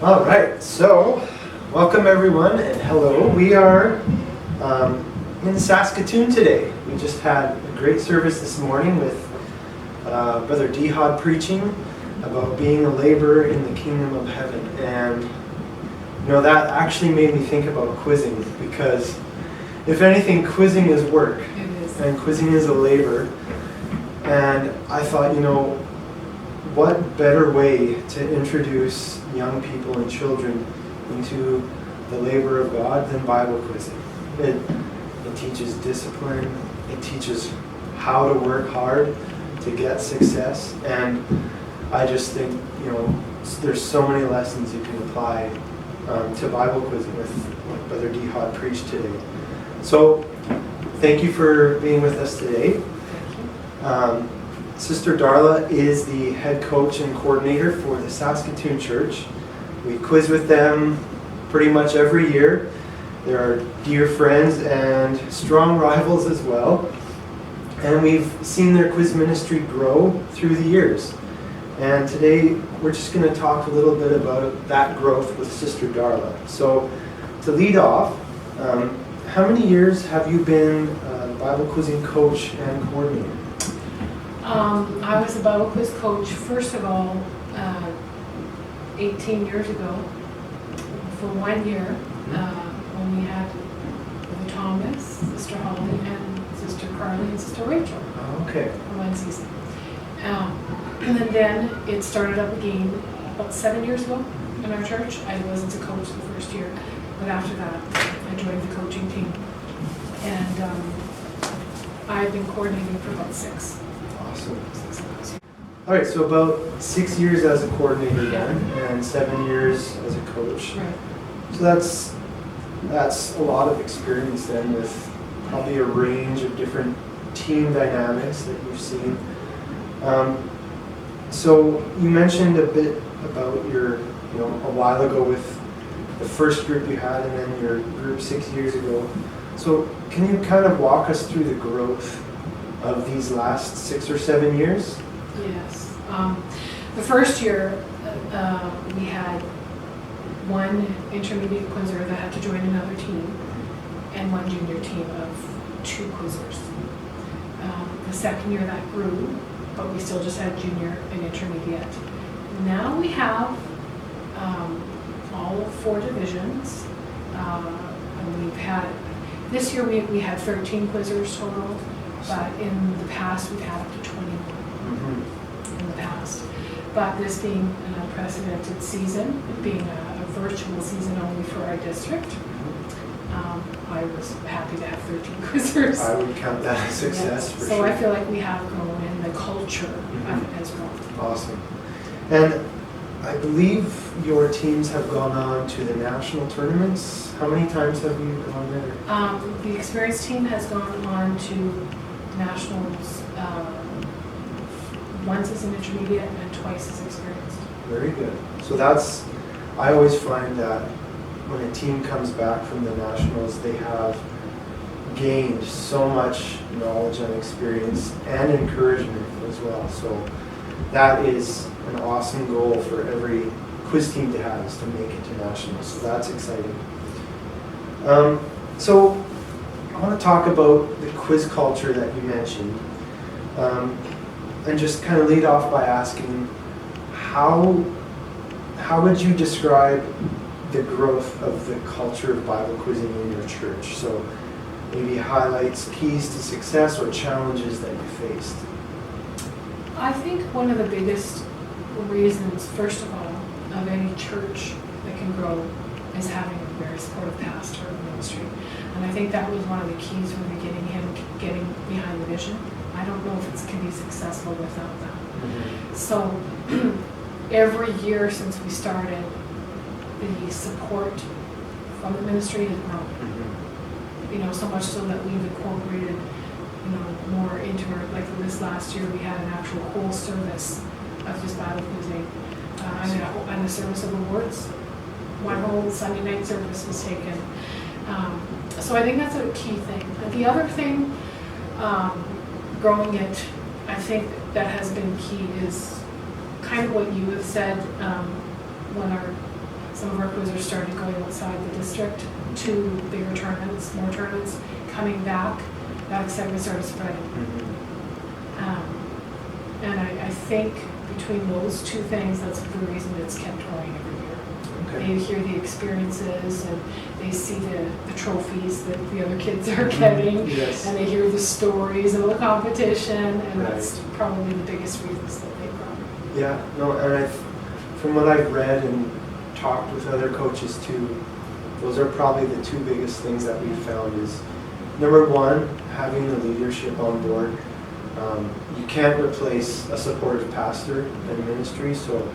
All right, so welcome everyone and hello. We are in Saskatoon today. We just had a great service this morning with Brother Dehod preaching about being a laborer in the kingdom of heaven. And you know, that actually made me think about quizzing, because if anything, quizzing is work. It is. And quizzing is a labor. And I thought, you know, what better way to introduce young people and children into the labor of God than Bible quizzing? It teaches discipline, it teaches how to work hard to get success, and I just think, you know, there's so many lessons you can apply to Bible quizzing with what Brother Dehod preached today. So, thank you for being with us today. Sister Darla is the head coach and coordinator for the Saskatoon Church. We quiz with them pretty much every year. They are dear friends and strong rivals as well. And we've seen their quiz ministry grow through the years. And today we're just going to talk a little bit about that growth with Sister Darla. So to lead off, how many years have you been a Bible quizzing coach and coordinator? I was a Bible quiz coach, first of all, 18 years ago, for 1 year, when we had Brother Thomas, Sister Holly, and Sister Carly, and Sister Rachel. Oh, okay. For 1 season. And then it started up again about 7 years ago in our church. I wasn't a coach the first year, but after that, I joined the coaching team. And I've been coordinating for about 6. Awesome. All right, so about 6 years as a coordinator then, and 7 years as a coach. Right. So that's a lot of experience then, with probably a range of different team dynamics that you've seen. So you mentioned a bit about your, you know, a while ago with the first group you had, and then your group 6 years ago. So can you kind of walk us through the growth of these last 6 or 7 years? Yes. The first year, we had one intermediate quizzer that had to join another team, and one junior team of 2 quizzers. The second year that grew, but we still just had junior and intermediate. Now we have all 4 divisions. And we've had, this year we had 13 quizzers total, but in the past we've had up to 21 in the past. But this being an unprecedented season, being a virtual season only for our district, I was happy to have 13 quizzers. I would count that as success, for so sure. I feel like we have grown, and the culture of it has grown. Awesome. And I believe your teams have gone on to the national tournaments. How many times have you gone there? The experienced team has gone on to nationals once as an intermediate and twice as experienced. Very good. So that's, I always find that when a team comes back from the nationals, they have gained so much knowledge and experience and encouragement as well. So that is an awesome goal for every quiz team to have, is to make it to nationals. So that's exciting. So I want to talk about the quiz culture that you mentioned, and just kind of lead off by asking, how would you describe the growth of the culture of Bible quizzing in your church? So maybe highlights, keys to success, or challenges that you faced. I think one of the biggest reasons, first of all, of any church that can grow is having a very supportive pastor of ministry. And I think that was one of the keys from the beginning, him getting behind the vision. I don't know if it can be successful without that. So every year since we started, the support from the ministry has grown. You know, so much so that we've incorporated, you know, more into our, like this last year we had an actual whole service of just Bible quizzing, and a service of awards. One whole Sunday night service was taken. So I think that's a key thing. But the other thing, growing it, I think that has been key is kind of what you have said when our some of our quizzers started going outside the district to bigger tournaments, more tournaments, coming back, that excitement started spreading. And I think between those two things, that's the reason it's kept growing every year. Okay. They hear the experiences and they see the trophies that the other kids are getting, Yes. and they hear the stories of the competition, and Right. that's probably the biggest reasons that they grow. Yeah, no, and from what I've read and talked with other coaches too, those are probably the two biggest things that we've found is, number one, having the leadership on board. You can't replace a supportive pastor in ministry, so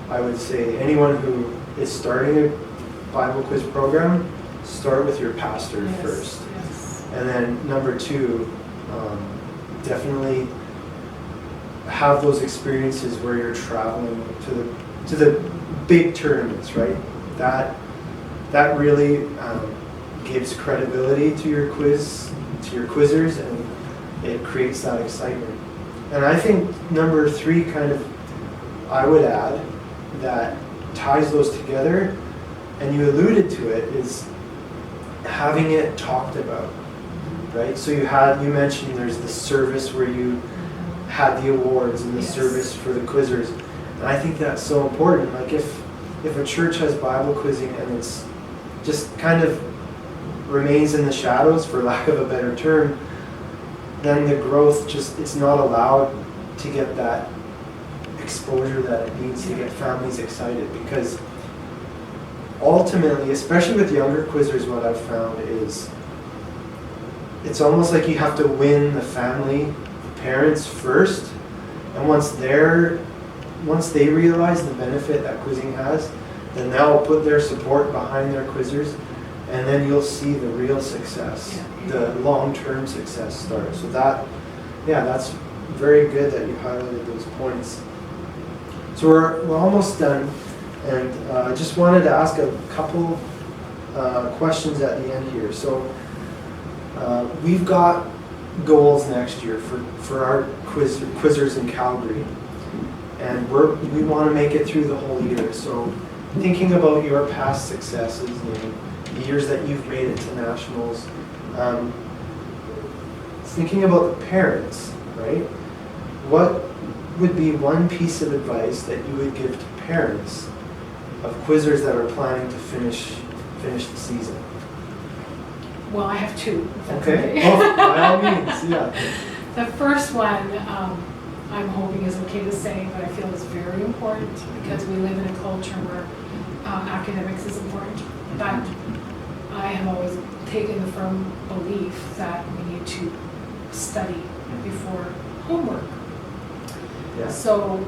I would say anyone who is starting a Bible quiz program, start with your pastor Yes, first. yes. And then number two, definitely have those experiences where you're traveling to the big tournaments, right? That really gives credibility to your quizzers, and it creates that excitement. And I think number three, kind of, I would add, that ties those together, and you alluded to it, is having it talked about, right? So you mentioned there's the service where you had the awards and the Yes. service for the quizzers, and I think that's so important. Like if a church has Bible quizzing and it's just kind of remains in the shadows, for lack of a better term, then the growth it's not allowed to get that exposure that it needs to get families excited. Because ultimately, especially with younger quizzers, what I've found is it's almost like you have to win the family, the parents first, and once they realize the benefit that quizzing has, then they'll put their support behind their quizzers, and then you'll see the real success, the long-term success start. So that's very good that you highlighted those points. So we're almost done, and I just wanted to ask a couple questions at the end here. So we've got goals next year for our quizzers in Calgary, and we want to make it through the whole year. So thinking about your past successes and the years that you've made it to nationals, thinking about the parents, right? What would be one piece of advice that you would give to parents of quizzers that are planning to finish the season? Well, I have two. If that's Okay. Oh, by all means, yeah. The first one, I'm hoping is okay to say, but I feel is very important because we live in a culture where academics is important. But I have always taken the firm belief that we need to study before homework. Yeah. So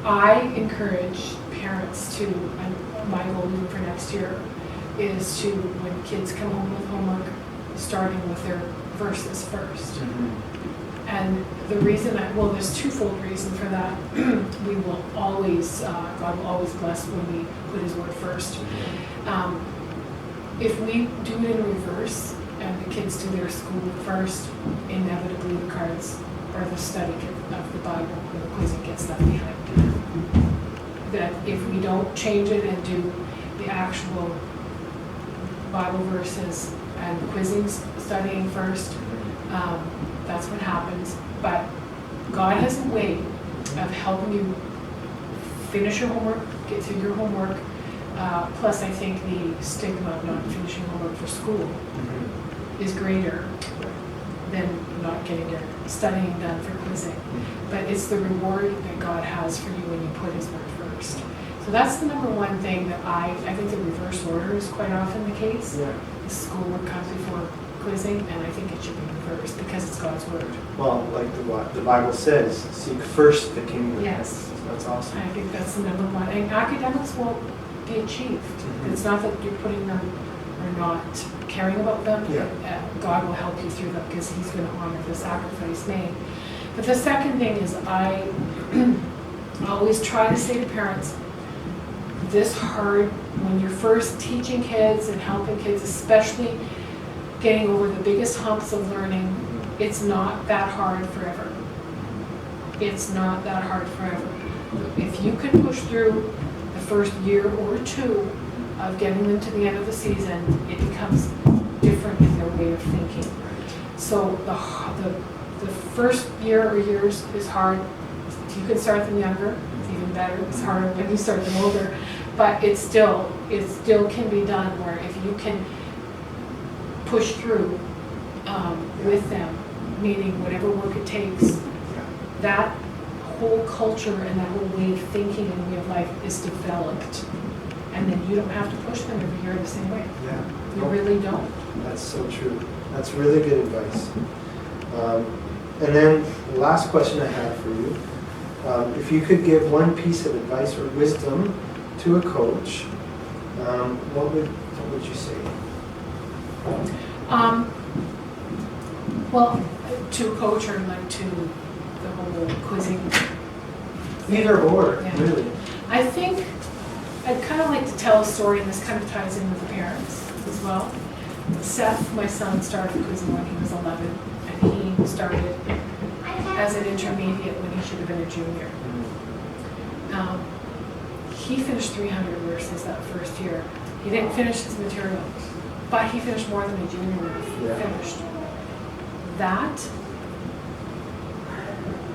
I encourage parents to, and my goal even for next year is to, when kids come home with homework, starting with their verses first. Mm-hmm. And the reason there's twofold reason for that. We will always, God will always bless when we put His word first. If we do it in reverse and the kids do their school first, inevitably the cards or the study of the Bible or the quizzing gets left behind. That if we don't change it and do the actual Bible verses and quizzing studying first, that's what happens. But God has a way of helping you finish your homework, get through your homework. Plus, I think the stigma of not finishing homework for school is greater than not getting your studying done for quizzing. But it's the reward that God has for you when you put His word first. So that's the number one thing that I think the reverse order is quite often the case. Yeah. The schoolwork comes before quizzing, and I think it should be reversed because it's God's word. Well, like the Bible says, seek first the kingdom. Yes. So that's awesome. I think that's the number one. And academics won't be achieved. It's not that you're putting them or not caring about them. Yeah. God will help you through them because He's going to honor the sacrifice made. But the second thing is I always try to say to parents, this hard when you're first teaching kids and helping kids, especially getting over the biggest humps of learning, it's not that hard forever. It's not that hard forever. If you can push through the first year or two of getting them to the end of the season, it becomes different in their way of thinking. So the first year or years is hard. You can start them younger, it's even better. It's harder when you start them older, but it still can be done where if you can push through with them, meaning whatever work it takes, that whole culture and that whole way of thinking and way of life is developed. And then you don't have to push them every year the same way. Yeah. You really don't. That's so true. That's really good advice. And then the last question I have for you, if you could give one piece of advice or wisdom to a coach, what would you say? Well, to a coach or like to the whole Cuisine. Either or, Yeah. really. I think I'd kind of like to tell a story, and this kind of ties in with the parents as well. Seth, my son, started Cuisine when he was 11, and he started as an intermediate when he should have been a junior. He finished 300 verses that first year. He didn't finish his material, but he finished more than a junior would have finished. That,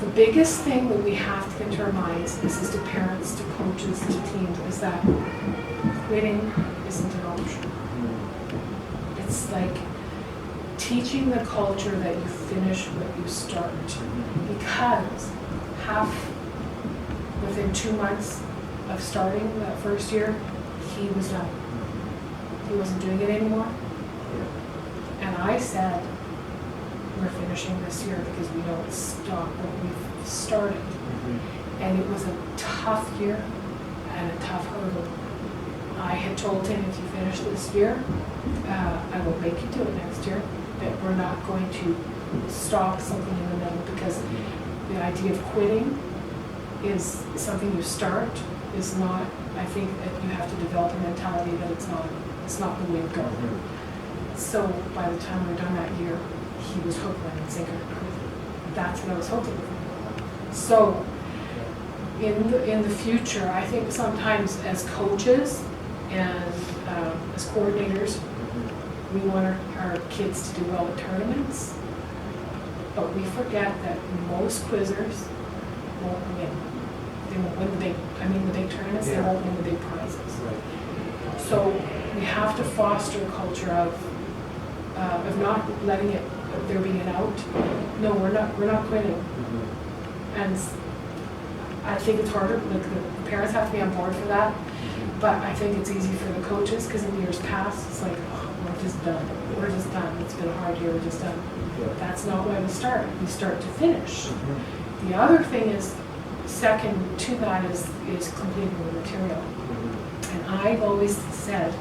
the biggest thing that we have to get into our minds, this is to parents, to coaches, to teams, is that quitting isn't an option. It's like teaching the culture that you finish what you start. Because within 2 months of starting that first year, he was done. He wasn't doing it anymore. And I said, we're finishing this year because we don't stop what we've started. And it was a tough year and a tough hurdle. I had told him, if you finish this year, I will make you do it next year. That we're not going to stop something in the middle, because the idea of quitting is something you start, is not, I think that you have to develop a mentality that it's not the way to go. So by the time we're done that year, he was hook, line, and sinker. That's what I was hoping for. So in the future, I think sometimes as coaches and as coordinators, we want our kids to do well at tournaments, but we forget that most quizzers won't win. They won't win the big tournaments, they won't win the big prizes. Right. So we have to foster a culture of not letting it, there being an out. No, we're not quitting. And I think it's harder, like the parents have to be on board for that, but I think it's easy for the coaches, because in years past, it's like, oh, we're just done. We're just done. It's been a hard year, we're just done. That's not why we start. We start to finish. The other thing is, second to that is completing the material. And I've always said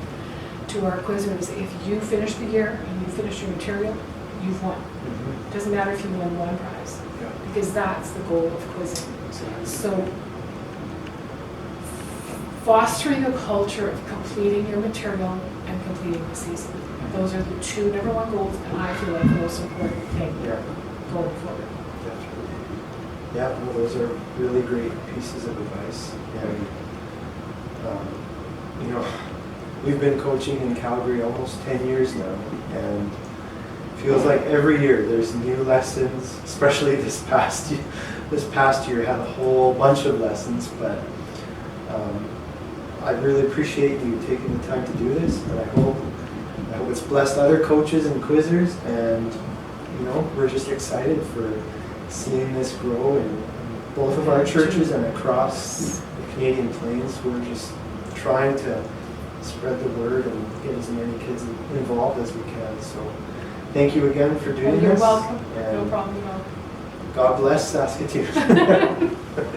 to our quizzers, if you finish the year and you finish your material, you've won. Doesn't matter if you win one prize, because that's the goal of quizzing. So fostering a culture of completing your material and completing the season. Those are the two number one goals, and I feel like the most important thing going forward. Yeah, well, those are really great pieces of advice. And, we've been coaching in Calgary almost 10 years now, and it feels like every year there's new lessons, especially this past year had a whole bunch of lessons, but I really appreciate you taking the time to do this, and I hope it's blessed other coaches and quizzers, and we're just excited for seeing this grow in both of our churches and across the Canadian Plains. We're just trying to spread the word and get as many kids involved as we can. So thank you again for doing this. You're welcome. And no problem at all. God bless Saskatoon.